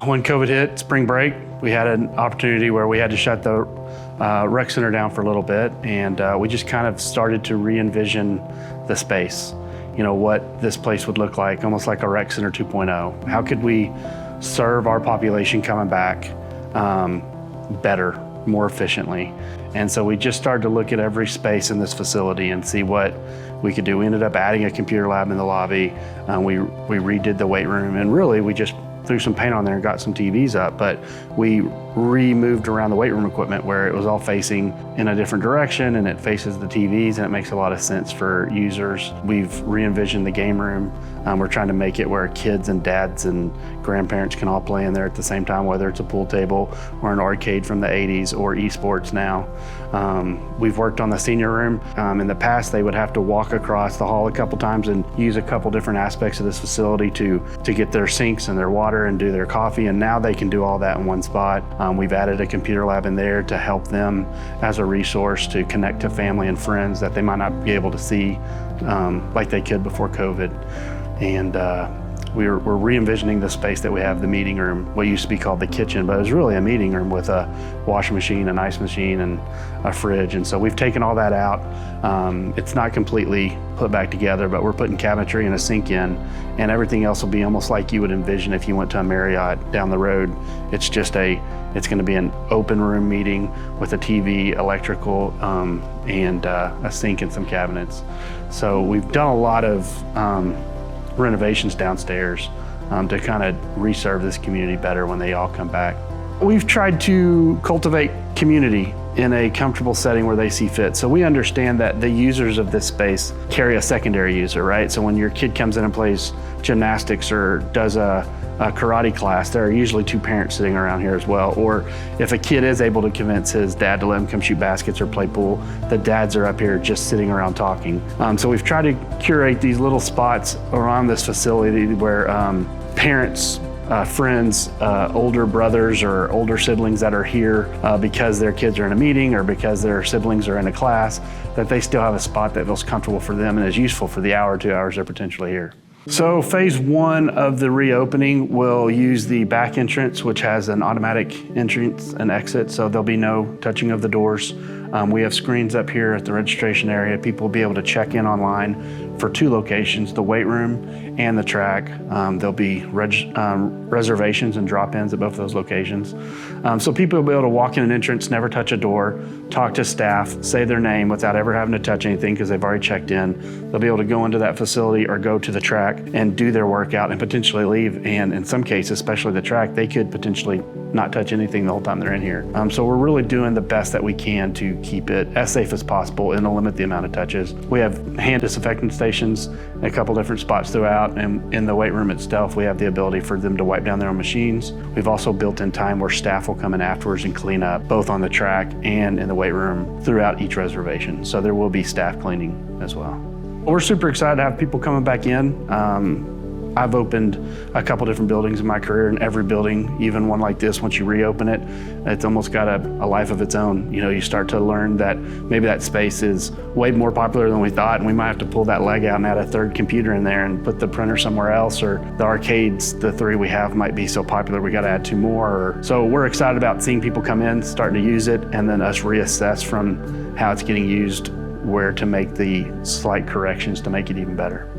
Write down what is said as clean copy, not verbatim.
When COVID hit, spring break, we had an opportunity where we had to shut the rec center down for a little bit, and we just kind of started to re-envision the space. You know, what this place would look like, almost like a rec center 2.0. How could we serve our population coming back better, more efficiently? And so we just started to look at every space in this facility and see what we could do. We ended up adding a computer lab in the lobby. We redid the weight room, and really we just threw some paint on there and got some TVs up, but we removed around the weight room equipment where it was all facing in a different direction, and it faces the TVs, and it makes a lot of sense for users. We've re-envisioned the game room. We're trying to make it where kids and dads and grandparents can all play in there at the same time, whether it's a pool table or an arcade from the 80s or esports now. We've worked on the senior room. In the past, they would have to walk across the hall a couple times and use a couple different aspects of this facility to get their sinks and their water and do their coffee, and now they can do all that in one spot. We've added a computer lab in there to help them as a resource to connect to family and friends that they might not be able to see like they could before COVID. And we're re-envisioning the space that we have, the meeting room, what used to be called the kitchen, but it was really a meeting room with a washing machine, an ice machine, and a fridge. And so we've taken all that out. It's not completely put back together, but we're putting cabinetry and a sink in, and everything else will be almost like you would envision if you went to a Marriott down the road. It's going to be an open room meeting with a TV, electrical, and a sink and some cabinets. So we've done a lot of renovations downstairs to kind of reserve this community better when they all come back. We've tried to cultivate community in a comfortable setting where they see fit. So we understand that the users of this space carry a secondary user, right? So when your kid comes in and plays gymnastics or does a karate class, there are usually two parents sitting around here as well. Or if a kid is able to convince his dad to let him come shoot baskets or play pool, the dads are up here just sitting around talking. So we've tried to curate these little spots around this facility where parents, friends, older brothers or older siblings that are here because their kids are in a meeting or because their siblings are in a class, that they still have a spot that feels comfortable for them and is useful for the hour or 2 hours they're potentially here. So phase one of the reopening will use the back entrance, which has an automatic entrance and exit, so there'll be no touching of the doors. We have screens up here at the registration area. People will be able to check in online for two locations, the weight room and the track. There'll be reservations and drop-ins at both of those locations. So people will be able to walk in an entrance, never touch a door, talk to staff, say their name without ever having to touch anything because they've already checked in. They'll be able to go into that facility or go to the track and do their workout and potentially leave. And in some cases, especially the track, they could potentially not touch anything the whole time they're in here. So we're really doing the best that we can to keep it as safe as possible and to limit the amount of touches. We have hand disinfectant stations in a couple different spots throughout, and in the weight room itself, we have the ability for them to wipe down their own machines. We've also built in time where staff will come in afterwards and clean up, both on the track and in the weight room throughout each reservation. So there will be staff cleaning as well. We're super excited to have people coming back in. I've opened a couple different buildings in my career, and every building, even one like this, once you reopen it, it's almost got a life of its own. You know, you start to learn that maybe that space is way more popular than we thought, and we might have to pull that leg out and add a third computer in there and put the printer somewhere else, or the arcades, the three we have might be so popular we got to add two more. So we're excited about seeing people come in, starting to use it, and then us reassess from how it's getting used, where to make the slight corrections to make it even better.